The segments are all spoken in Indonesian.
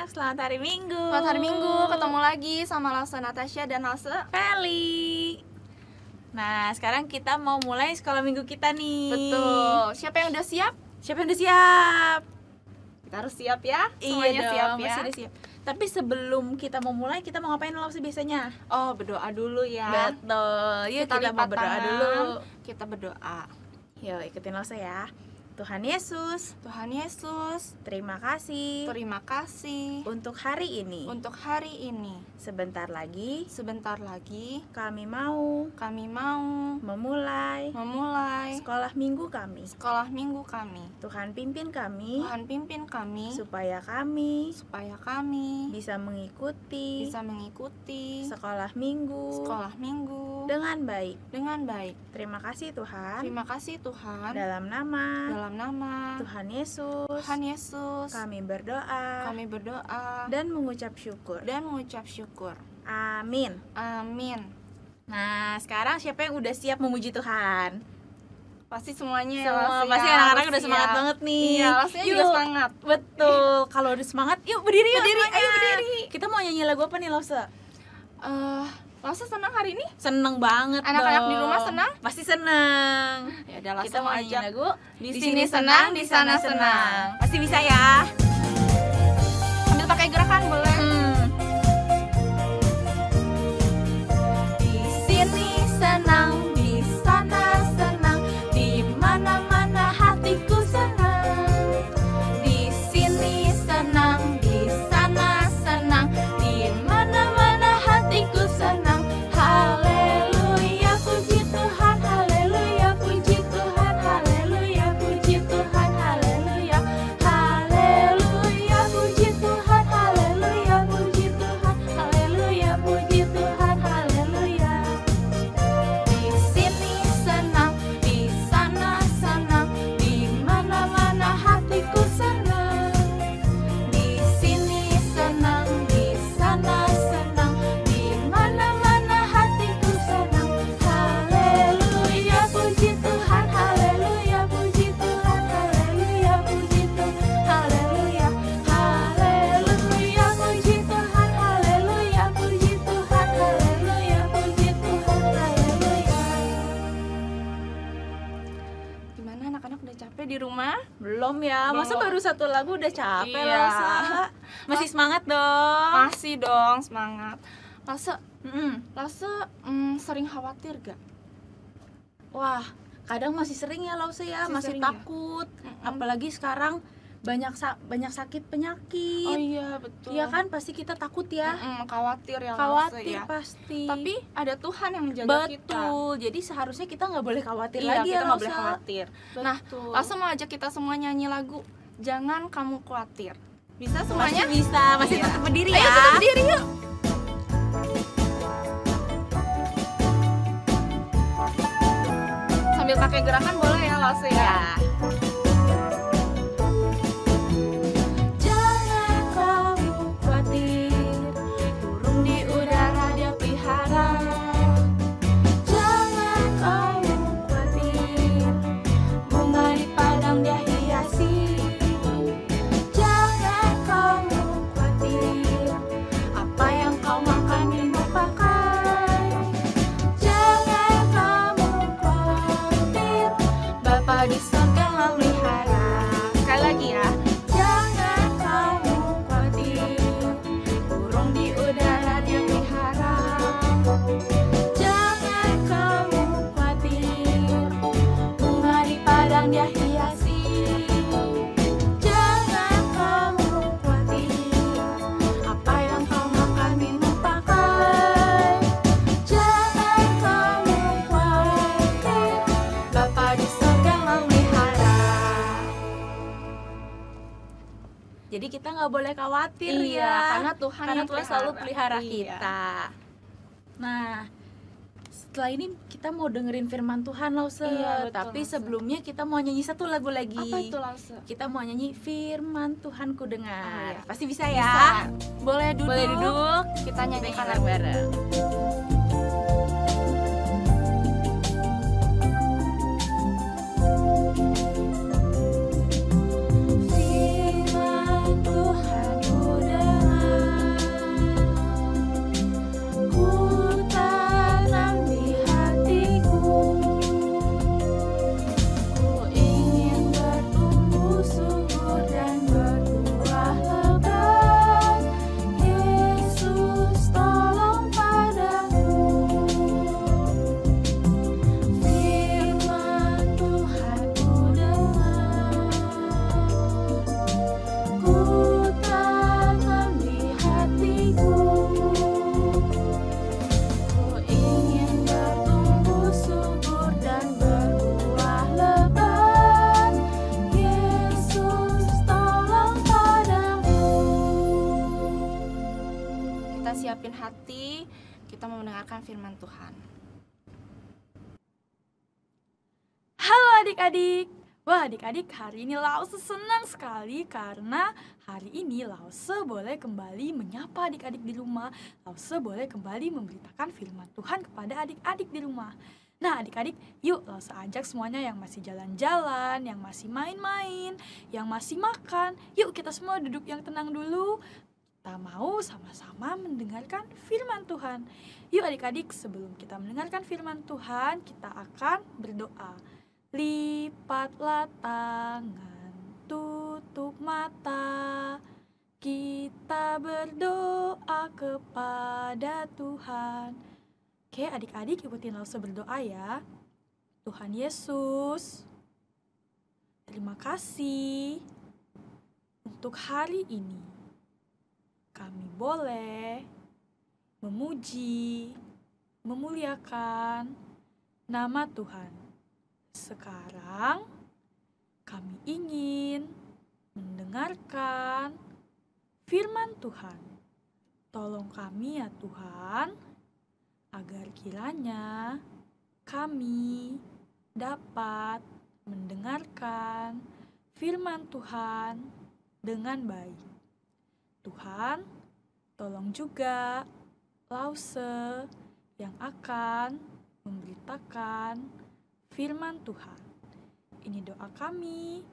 Selamat hari Minggu. Selamat hari Minggu, ketemu lagi sama Lause Natasha dan Lause Feli. Nah, sekarang kita mau mulai sekolah minggu kita nih. Betul. Siapa yang udah siap? Siapa yang udah siap? Kita harus siap ya. Semuanya Iya dong, siap ya. masih udah siap. Tapi sebelum kita mau mulai, kita mau ngapain lo sih biasanya? Oh, berdoa dulu ya. Betul. Yuk kita lipat mau berdoa tangan, dulu. Kita berdoa. Yuk ikutin lo ya. Tuhan Yesus, Tuhan Yesus, terima kasih terima kasih untuk hari ini. untuk hari ini. Sebentar lagi Sebentar lagi kami mau kami mau memulai sekolah minggu kami. sekolah minggu kami. Tuhan pimpin kami Tuhan pimpin kami supaya kami supaya kami bisa mengikuti bisa mengikuti sekolah minggu sekolah minggu dengan baik. dengan baik. Terima kasih Tuhan. Terima kasih Tuhan. Dalam nama nama Tuhan Yesus, Tuhan Yesus, kami berdoa kami berdoa dan mengucap syukur. mengucap syukur. Amin. Amin. Nah, sekarang siapa yang udah siap memuji Tuhan? Pasti semuanya ya, Semua Lause pasti ya, anak-anak harus udah semangat siap. banget nih. Iya, Lausenya juga Yuk. semangat. Betul. Kalau udah semangat, yuk berdiri yuk. Berdiri, semuanya. ayo berdiri. Kita mau nyanyi lagu apa nih, Lause? Lause senang hari ini? Seneng banget Anak-anak dong. di rumah senang? Pasti seneng. Ya udah, Lause Kita mau nyanyi ajak. lagu Di sini senang, di sana senang. Pasti bisa ya. Sambil pakai gerakan boleh. Di sini senang, di sana senang, di mana-mana hatiku senang. Di sini senang, di sana senang, di mana-mana hatiku senang. Haleluya, puji Tuhan, haleluya, puji Tuhan, haleluya, puji Tuhan, haleluya. Haleluya, puji Tuhan, haleluya, puji Tuhan, haleluya, puji Tuhan, haleluya. Di sini senang, di sana senang, di mana-mana hatiku senang. Di sini senang, di sana senang, di mana-mana hatiku senang. Haleluya, puji Tuhan, haleluya, puji Tuhan, haleluya, puji Tuhan, haleluya. Haleluya, puji Tuhan, haleluya, puji Tuhan, haleluya, puji Tuhan, haleluya. Gimana anak-anak udah capek di rumah? Belum ya, masa Belum. baru satu lagu udah capek Iya. Lause? Masih semangat dong. Masih dong, semangat. Lause, Mm-mm. Lause sering khawatir gak? Wah, kadang masih sering ya Lause ya, Masih masih sering ya? takut. Mm-mm. Apalagi sekarang banyak sakit penyakit. Oh iya, betul. Iya kan, pasti kita takut ya. Khawatir ya, Lause Khawatir ya. pasti. Tapi ada Tuhan yang menjaga kita. betul. Jadi seharusnya kita nggak boleh khawatir Iya, lagi kita ya nggak boleh Lause. khawatir. Nah, Betul. Lause mau ajak kita semua nyanyi lagu Jangan Kamu Khawatir. Bisa Masih semuanya? bisa, masih Iya. tetap berdiri Ayo ya. tetap berdiri yuk. Sambil pakai gerakan boleh ya, Lause ya. Ya. Jangan kamu khawatir, burung di udara dia pelihara. Jangan kamu khawatir, bunga di padang dia hiasi. Jangan kamu khawatir, apa yang kau makan minum pakai. Jangan kamu khawatir, Bapa di surga memelihara. Sekali lagi ya. Jangan kamu khawatir, burung di udara dia pelihara. Jangan kamu khawatir, bunga di padang dia hiasi. Jangan kamu khawatir, apa yang kau makan minum pakai. Jangan kamu khawatir, Bapa di surga memelihara. Jadi kita nggak boleh khawatir Iya, ya. karena Tuhan yang Tuhan selalu pelihara. pelihara Iya. kita. Nah, setelah ini kita mau dengerin firman Tuhan Lause. Iya, betul, Tapi Lause. sebelumnya kita mau nyanyi satu lagu lagi. Apa itu Lause? Kita mau nyanyi Firman Tuhan ku dengar. Oh, iya. Pasti bisa ya? Boleh duduk. Boleh duduk. Kita nyanyi bareng-bareng. Firman Tuhan ku dengar, ku tanam di hatiku. Ku ingin bertumbuh subur dan berbuah lebat. Yesus tolong padaku. Firman Tuhan ku dengar, ku tanam di hatiku. Ku ingin bertumbuh subur dan berbuah lebat. Yesus tolong padaku. Kita siapin hati, kita mau mendengarkan firman Tuhan. Halo adik-adik. Wah adik-adik, hari ini Lause senang sekali karena hari ini Lause boleh kembali menyapa adik-adik di rumah. Lause boleh kembali memberitakan firman Tuhan kepada adik-adik di rumah. Nah adik-adik, yuk Lause ajak semuanya yang masih jalan-jalan, yang masih main-main, yang masih makan. Yuk kita semua duduk yang tenang dulu. Kita mau sama-sama mendengarkan firman Tuhan. Yuk adik-adik, sebelum kita mendengarkan firman Tuhan, kita akan berdoa. Lipatlah tangan, tutup mata, kita berdoa kepada Tuhan. Oke adik-adik, ikutin Lause berdoa ya. Tuhan Yesus, terima kasih untuk hari ini. Kami boleh memuji, memuliakan nama Tuhan. Sekarang kami ingin mendengarkan firman Tuhan. Tolong kami ya Tuhan, agar kiranya kami dapat mendengarkan firman Tuhan dengan baik. Tuhan, tolong juga Lause yang akan memberitakan firman Tuhan. Ini doa kami,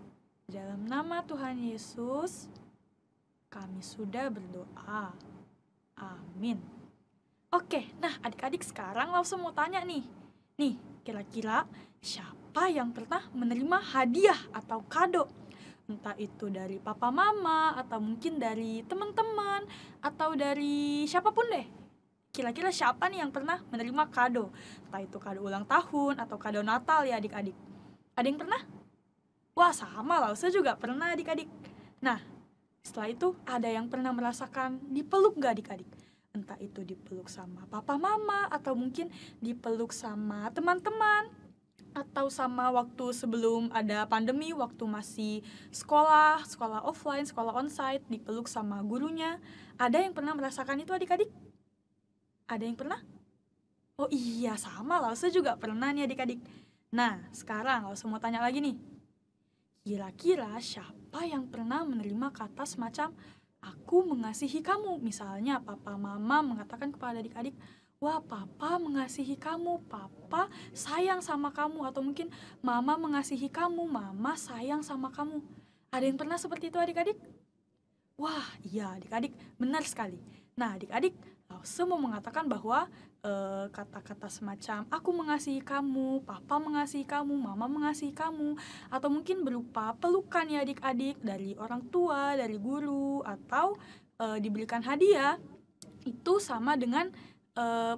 dalam nama Tuhan Yesus, kami sudah berdoa. Amin. Oke, nah adik-adik sekarang Lause mau tanya nih. Nih, kira-kira siapa yang pernah menerima hadiah atau kado? Entah itu dari papa mama, atau mungkin dari teman-teman, atau dari siapapun deh. Kira-kira siapa nih yang pernah menerima kado? Entah itu kado ulang tahun atau kado Natal ya adik-adik. Ada yang pernah? Wah sama Lause juga pernah adik-adik. Nah setelah itu ada yang pernah merasakan dipeluk gak adik-adik? Entah itu dipeluk sama papa mama, atau mungkin dipeluk sama teman-teman, atau sama waktu sebelum ada pandemi, waktu masih sekolah offline, sekolah onsite, dipeluk sama gurunya. Ada yang pernah merasakan itu adik-adik? Ada yang pernah? Oh iya, sama Lause juga pernah nih adik-adik. Nah, sekarang Lause mau tanya lagi nih. Kira-kira siapa yang pernah menerima kata semacam aku mengasihi kamu? Misalnya papa mama mengatakan kepada adik-adik, wah papa mengasihi kamu, papa sayang sama kamu. Atau mungkin mama mengasihi kamu, mama sayang sama kamu. Ada yang pernah seperti itu adik-adik? Wah iya adik-adik, benar sekali. Nah adik-adik, Lause mau mengatakan bahwa kata-kata semacam aku mengasihi kamu, papa mengasihi kamu, mama mengasihi kamu, atau mungkin berupa pelukan ya adik-adik dari orang tua, dari guru, atau diberikan hadiah, itu sama dengan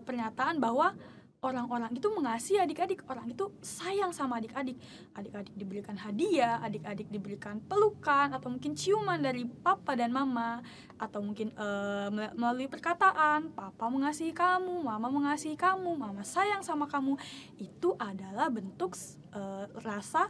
pernyataan bahwa orang-orang itu mengasihi adik-adik, orang itu sayang sama adik-adik. Adik-adik diberikan hadiah, adik-adik diberikan pelukan, atau mungkin ciuman dari papa dan mama, atau mungkin melalui perkataan papa mengasihi kamu, mama mengasihi kamu, mama sayang sama kamu. Itu adalah bentuk rasa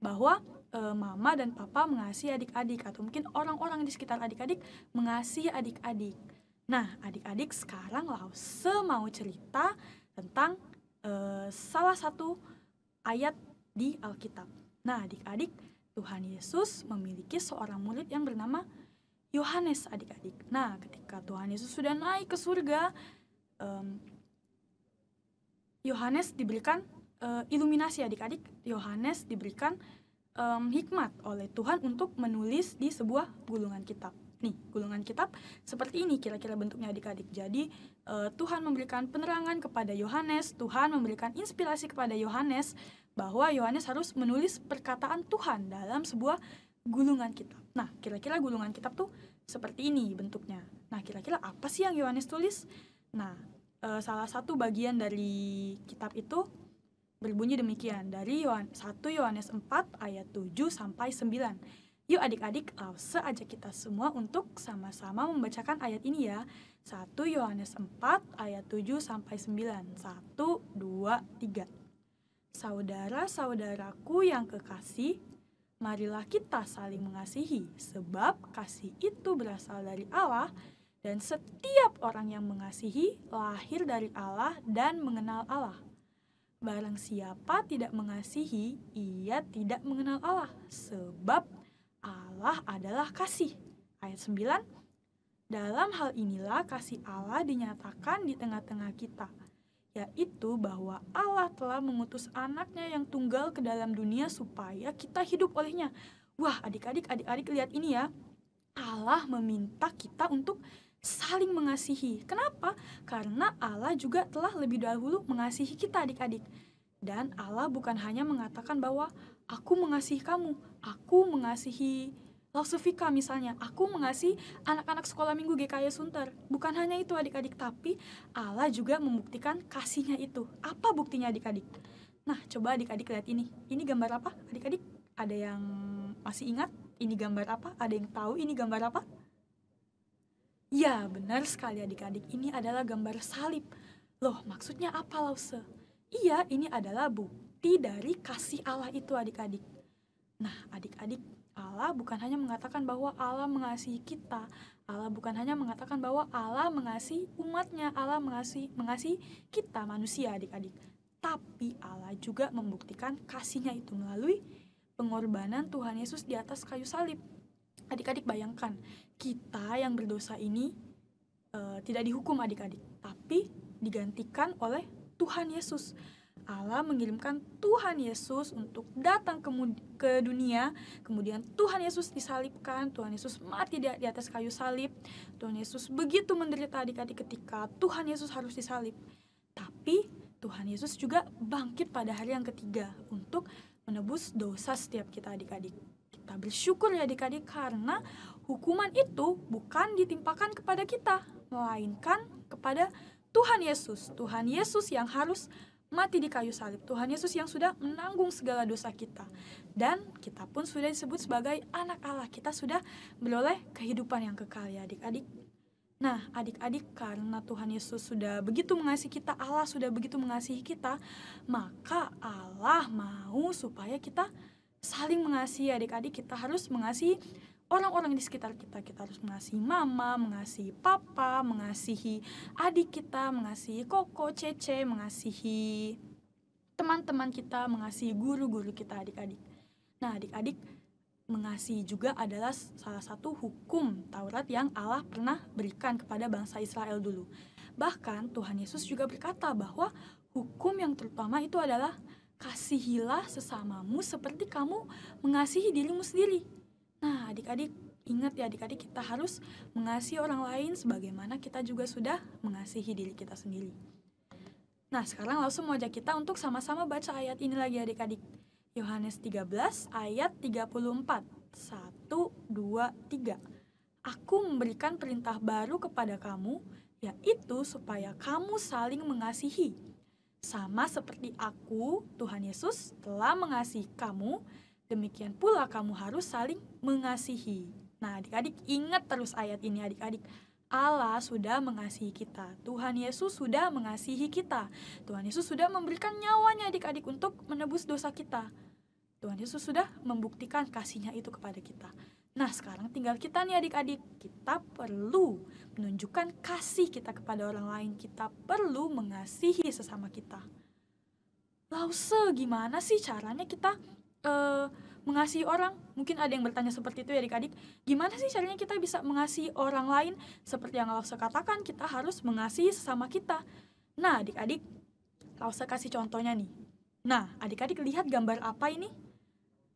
bahwa mama dan papa mengasihi adik-adik, atau mungkin orang-orang di sekitar adik-adik mengasihi adik-adik. Nah adik-adik, sekarang Lause mau cerita tentang salah satu ayat di Alkitab. Nah, adik-adik, Tuhan Yesus memiliki seorang murid yang bernama Yohanes, adik-adik. Nah, ketika Tuhan Yesus sudah naik ke surga, Yohanes diberikan iluminasi, adik-adik. Yohanes diberikan hikmat oleh Tuhan untuk menulis di sebuah gulungan kitab. Nih, gulungan kitab seperti ini kira-kira bentuknya, adik-adik. Jadi Tuhan memberikan penerangan kepada Yohanes, Tuhan memberikan inspirasi kepada Yohanes bahwa Yohanes harus menulis perkataan Tuhan dalam sebuah gulungan kitab. Nah, kira-kira gulungan kitab tuh seperti ini bentuknya. Nah, kira-kira apa sih yang Yohanes tulis? Nah, salah satu bagian dari kitab itu berbunyi demikian, dari 1 Yohanes 4 ayat 7 sampai 9. Yuk adik-adik, langsung aja kita semua untuk sama-sama membacakan ayat ini ya. 1 Yohanes 4 ayat 7 sampai 9. 1, 2, 3. Saudara-saudaraku yang kekasih, marilah kita saling mengasihi, sebab kasih itu berasal dari Allah, dan setiap orang yang mengasihi lahir dari Allah dan mengenal Allah. Barang siapa tidak mengasihi, ia tidak mengenal Allah, sebab Allah adalah kasih. Ayat 9, dalam hal inilah kasih Allah dinyatakan di tengah-tengah kita, yaitu bahwa Allah telah mengutus anaknya yang tunggal ke dalam dunia supaya kita hidup olehnya. Wah, adik-adik lihat ini ya. Allah meminta kita untuk saling mengasihi. Kenapa? Karena Allah juga telah lebih dahulu mengasihi kita, adik-adik. Dan Allah bukan hanya mengatakan bahwa aku mengasihi kamu, aku mengasihi Laksuvika misalnya, aku mengasihi anak-anak sekolah minggu GKY Sunter. Bukan hanya itu, adik-adik, tapi Allah juga membuktikan kasihnya itu. Apa buktinya, adik-adik? Nah, coba adik-adik lihat ini. Ini gambar apa, adik-adik? Ada yang masih ingat ini gambar apa? Ada yang tahu ini gambar apa? Ya, benar sekali adik-adik. Ini adalah gambar salib. Loh, maksudnya apa, Lause? Iya, ini adalah bukti dari kasih Allah itu, adik-adik. Nah, adik-adik, Allah bukan hanya mengatakan bahwa Allah mengasihi kita. Allah bukan hanya mengatakan bahwa Allah mengasihi umatnya. Allah mengasihi kita, manusia, adik-adik. Tapi Allah juga membuktikan kasihnya itu melalui pengorbanan Tuhan Yesus di atas kayu salib. Adik-adik bayangkan, kita yang berdosa ini tidak dihukum, adik-adik, tapi digantikan oleh Tuhan Yesus. Allah mengirimkan Tuhan Yesus untuk datang ke dunia. Kemudian Tuhan Yesus disalibkan, Tuhan Yesus mati di atas kayu salib. Tuhan Yesus begitu menderita, adik-adik, ketika Tuhan Yesus harus disalib. Tapi Tuhan Yesus juga bangkit pada hari yang ketiga untuk menebus dosa setiap kita, adik-adik. Kita bersyukur ya, adik-adik, karena hukuman itu bukan ditimpakan kepada kita, melainkan kepada Tuhan Yesus. Tuhan Yesus yang harus mati di kayu salib. Tuhan Yesus yang sudah menanggung segala dosa kita. Dan kita pun sudah disebut sebagai anak Allah. Kita sudah beroleh kehidupan yang kekal ya, adik-adik. Nah, adik-adik, karena Tuhan Yesus sudah begitu mengasihi kita, Allah sudah begitu mengasihi kita, maka Allah mau supaya kita saling mengasihi, adik-adik. Kita harus mengasihi orang-orang di sekitar kita. Kita harus mengasihi mama, mengasihi papa, mengasihi adik kita, mengasihi koko, cece, mengasihi teman-teman kita, mengasihi guru-guru kita, adik-adik. Nah, adik-adik, mengasihi juga adalah salah satu hukum Taurat yang Allah pernah berikan kepada bangsa Israel dulu. Bahkan Tuhan Yesus juga berkata bahwa hukum yang terutama itu adalah kasihilah sesamamu seperti kamu mengasihi dirimu sendiri. Nah, adik-adik, ingat ya, adik-adik, kita harus mengasihi orang lain sebagaimana kita juga sudah mengasihi diri kita sendiri. Nah, sekarang langsung mau ajak kita untuk sama-sama baca ayat ini lagi, adik-adik. Yohanes 13 ayat 34. 1, 2, 3. Aku memberikan perintah baru kepada kamu, yaitu supaya kamu saling mengasihi. Sama seperti aku, Tuhan Yesus, telah mengasihi kamu, demikian pula kamu harus saling mengasihi. Nah, adik-adik, ingat terus ayat ini, adik-adik. Allah sudah mengasihi kita. Tuhan Yesus sudah mengasihi kita. Tuhan Yesus sudah memberikan nyawanya, adik-adik, untuk menebus dosa kita. Tuhan Yesus sudah membuktikan kasihnya itu kepada kita. Nah, sekarang tinggal kita nih, adik-adik. Kita perlu menunjukkan kasih kita kepada orang lain. Kita perlu mengasihi sesama kita. Lause, gimana sih caranya kita mengasihi orang? Mungkin ada yang bertanya seperti itu ya adik-adik. Gimana sih caranya kita bisa mengasihi orang lain? Seperti yang Lause katakan, kita harus mengasihi sesama kita. Nah adik-adik, Lause kasih contohnya nih. Nah adik-adik lihat gambar apa ini?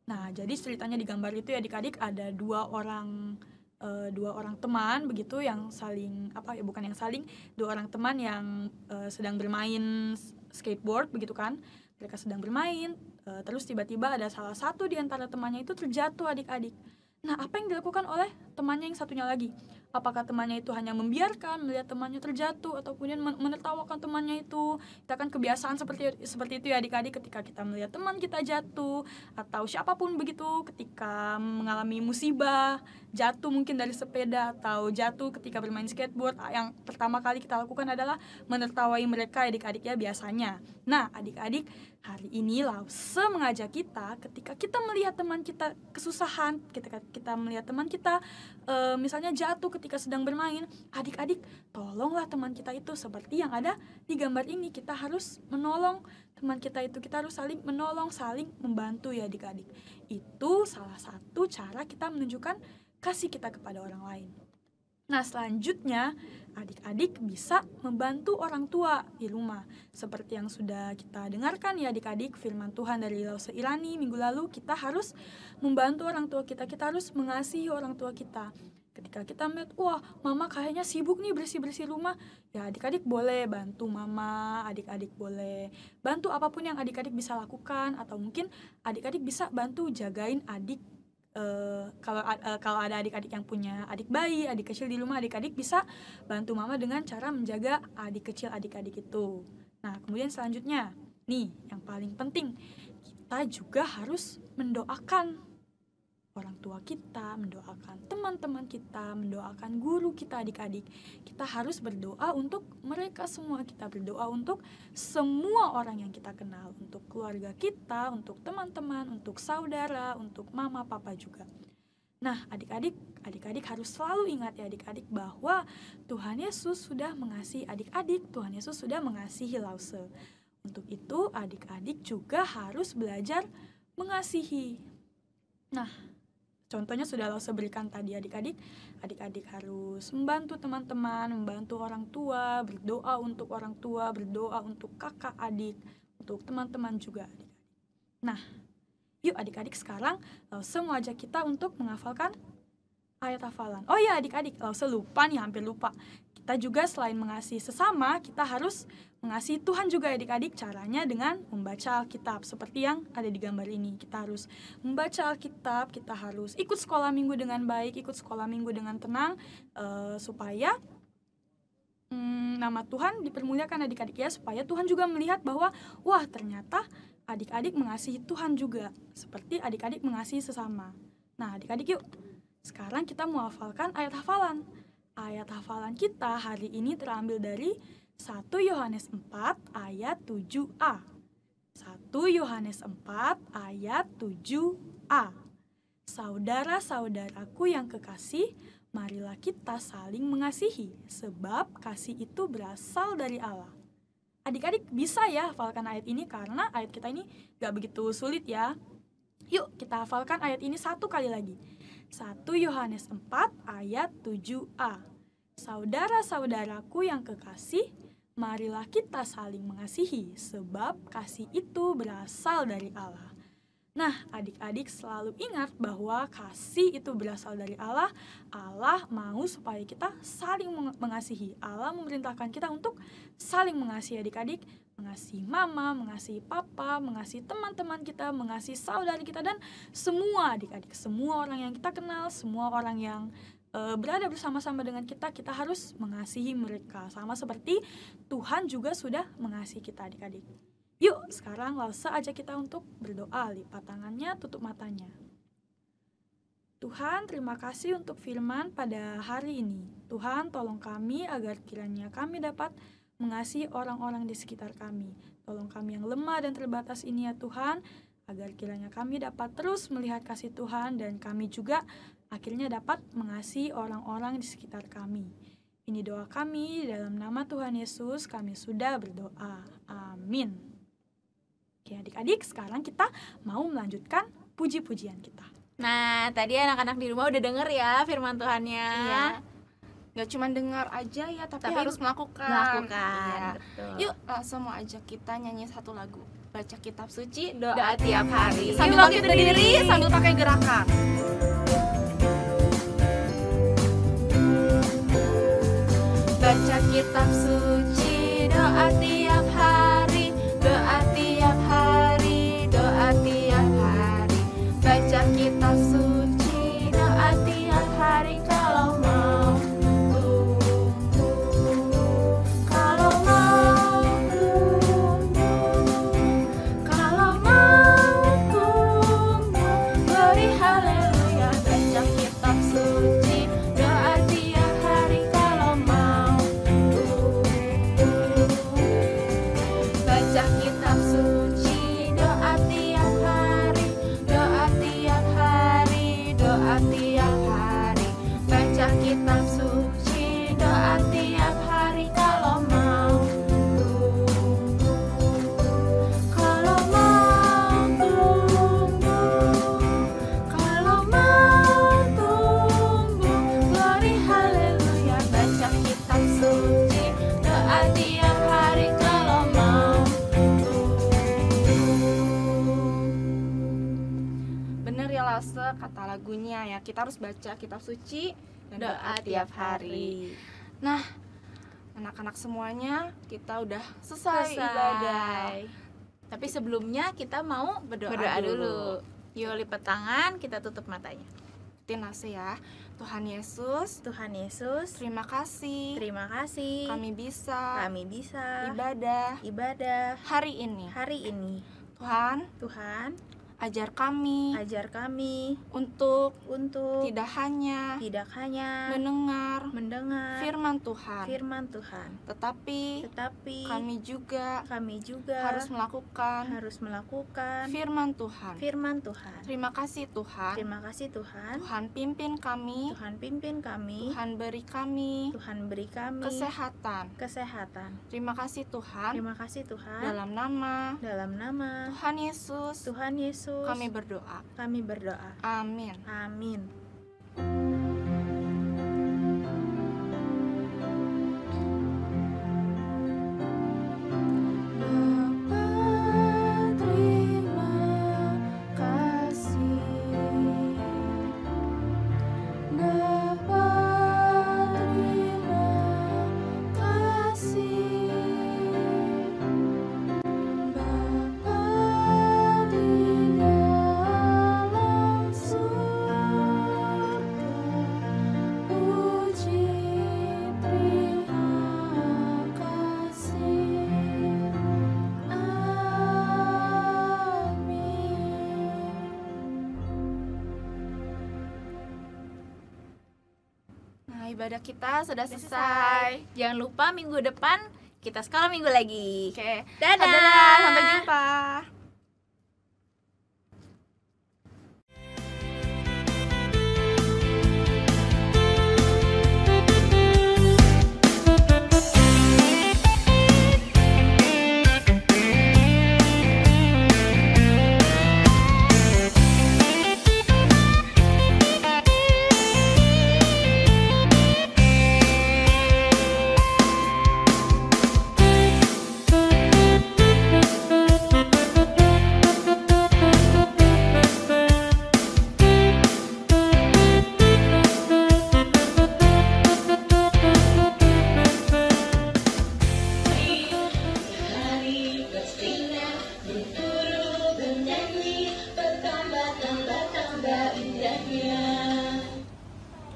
Nah jadi ceritanya di gambar itu ya adik-adik ada dua orang teman begitu yang saling dua orang teman yang sedang bermain skateboard begitu kan. Mereka sedang bermain, terus tiba-tiba ada salah satu di antara temannya itu terjatuh adik-adik. Nah, apa yang dilakukan oleh temannya yang satunya lagi? Apakah temannya itu hanya membiarkan melihat temannya terjatuh atau kemudian menertawakan temannya itu? Kita kan kebiasaan seperti itu ya adik-adik, ketika kita melihat teman kita jatuh atau siapapun begitu ketika mengalami musibah, jatuh mungkin dari sepeda atau jatuh ketika bermain skateboard, yang pertama kali kita lakukan adalah menertawai mereka adik-adik ya biasanya. Nah, adik-adik, hari ini Lause mengajak kita ketika kita melihat teman kita kesusahan, ketika kita melihat teman kita misalnya jatuh ketika sedang bermain, adik-adik tolonglah teman kita itu seperti yang ada di gambar ini. Kita harus menolong teman kita itu, kita harus saling menolong, saling membantu ya adik-adik. Itu salah satu cara kita menunjukkan kasih kita kepada orang lain. Nah selanjutnya adik-adik bisa membantu orang tua di rumah. Seperti yang sudah kita dengarkan ya adik-adik, firman Tuhan dari Lause Irani minggu lalu, kita harus membantu orang tua kita, kita harus mengasihi orang tua kita. Ketika kita melihat, wah mama kayaknya sibuk nih bersih-bersih rumah, ya adik-adik boleh bantu mama, adik-adik boleh bantu apapun yang adik-adik bisa lakukan. Atau mungkin adik-adik bisa bantu jagain adik. Kalau ada adik-adik yang punya adik bayi, adik kecil di rumah, adik-adik bisa bantu mama dengan cara menjaga adik kecil adik-adik itu. Nah kemudian selanjutnya nih yang paling penting, kita juga harus mendoakan orang tua kita, mendoakan teman-teman kita, mendoakan guru kita adik-adik. Kita harus berdoa untuk mereka semua, kita berdoa untuk semua orang yang kita kenal, untuk keluarga kita, untuk teman-teman, untuk saudara, untuk mama papa juga. Nah adik-adik harus selalu ingat ya adik-adik bahwa Tuhan Yesus sudah mengasihi adik-adik, Tuhan Yesus sudah mengasihi Lause. Untuk itu adik-adik juga harus belajar mengasihi. Nah contohnya sudah Lause berikan tadi adik-adik harus membantu teman-teman, membantu orang tua, berdoa untuk orang tua, berdoa untuk kakak adik, untuk teman-teman juga adik-adik. Nah, yuk adik-adik sekarang Lause mau ajak kita untuk menghafalkan ayat hafalan. Oh ya adik-adik, Lause lupa nih, hampir lupa. Kita juga selain mengasihi sesama, kita harus mengasihi Tuhan juga adik-adik. Caranya dengan membaca Alkitab seperti yang ada di gambar ini. Kita harus membaca Alkitab, kita harus ikut sekolah minggu dengan baik, ikut sekolah minggu dengan tenang, supaya nama Tuhan dipermuliakan adik-adik ya, supaya Tuhan juga melihat bahwa wah ternyata adik-adik mengasihi Tuhan juga, seperti adik-adik mengasihi sesama. Nah adik-adik yuk, sekarang kita mau hafalkan ayat hafalan. Ayat hafalan kita hari ini terambil dari 1 Yohanes 4 ayat 7a. 1 Yohanes 4 ayat 7a. Saudara-saudaraku yang kekasih, marilah kita saling mengasihi, sebab kasih itu berasal dari Allah. Adik-adik bisa ya hafalkan ayat ini karena ayat kita ini gak begitu sulit ya. Yuk kita hafalkan ayat ini satu kali lagi. 1 Yohanes 4 ayat 7a. Saudara-saudaraku yang kekasih, marilah kita saling mengasihi, sebab kasih itu berasal dari Allah. Nah, adik-adik selalu ingat bahwa kasih itu berasal dari Allah. Allah mau supaya kita saling mengasihi. Allah memerintahkan kita untuk saling mengasihi adik-adik, mengasihi mama, mengasihi papa, mengasihi teman-teman kita, mengasihi saudara kita, dan semua adik-adik, semua orang yang kita kenal, semua orang yang berada bersama-sama dengan kita, kita harus mengasihi mereka. Sama seperti Tuhan juga sudah mengasihi kita adik-adik. Yuk, sekarang Lause ajak kita untuk berdoa, lipat tangannya, tutup matanya. Tuhan, terima kasih untuk firman pada hari ini. Tuhan, tolong kami agar kiranya kami dapat mengasihi orang-orang di sekitar kami. Tolong kami yang lemah dan terbatas ini ya Tuhan, agar kiranya kami dapat terus melihat kasih Tuhan dan kami juga akhirnya dapat mengasihi orang-orang di sekitar kami. Ini doa kami, dalam nama Tuhan Yesus kami sudah berdoa. Amin. Oke, adik-adik, sekarang kita mau melanjutkan puji-pujian kita. Nah, tadi anak-anak di rumah udah denger ya firman Tuhannya. Iya. Gak cuma dengar aja ya, tapi harus melakukan. Iya. Betul. Yuk, langsung mau ajak kita nyanyi satu lagu. Baca kitab suci, doa Doa tiap hari. Yuk, Sambil bangkit bangkit berdiri, berdiri. sambil pakai gerakan. Baca kitab suci, doa tiap hari, doa tiap hari, doa tiap hari. Baca kitab suci, doa tiap hari kalau mau tumbuh, kalau mau tumbuh, kalau mau tumbuh, beri haleluya. Baca kitab suci, doa tiap hari kalau mau tumbuh. Baca kitab suci, doa tiap hari, doa tiap hari, doa tiap hari. Baca kitab suci, doa tiap hari kalau mau tumbuh, kalau mau tumbuh, kalau mau tumbuh, beri haleluya. Baca kitab suci, doa tiap hari kalau mau tumbuh. Bener ya Lase, kata lagunya ya, kita harus baca kitab suci dan doa tiap hari. Nah, anak-anak semuanya, kita udah selesai ibadah. Tapi sebelumnya kita mau berdoa dulu. Yuk lipat tangan, kita tutup matanya. Ikutin Lase ya. Tuhan Yesus, Tuhan Yesus, terima kasih terima kasih kami bisa ibadah hari ini. Tuhan, Tuhan, ajar kami ajar kami untuk untuk tidak hanya tidak hanya mendengar mendengar firman Tuhan, Tuhan, tetapi tetapi kami juga harus melakukan melakukan firman Tuhan. firman Tuhan. Terima kasih Tuhan. Terima kasih Tuhan. Tuhan pimpin kami, Tuhan pimpin kami. Tuhan beri kami Tuhan beri kami kesehatan. Terima kasih Tuhan. Terima kasih Tuhan. Dalam nama Tuhan Yesus, kami berdoa. Amin. Amin. Bapa, terima kasih. Bapa, terima kasih. Bapa di dalam surga, puji terima kasih. Nah, ibadah kita sudah selesai. Jangan lupa minggu depan kita sekolah minggu lagi. Oke, Dadah. sampai jumpa.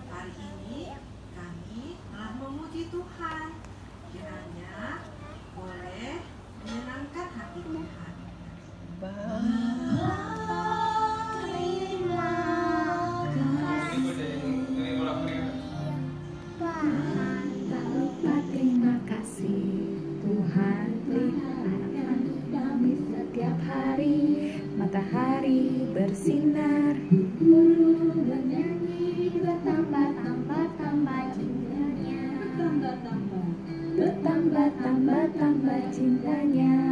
Hari ini kami telah memuji Tuhan. Kiranya boleh menyenangkan hati Tuhan. Terima kasih Tuhan, pelihara kami setiap hari. Matahari bersinar, burung bernyanyi, bertambah-tambah cintanya, bertambah-tambah cintanya.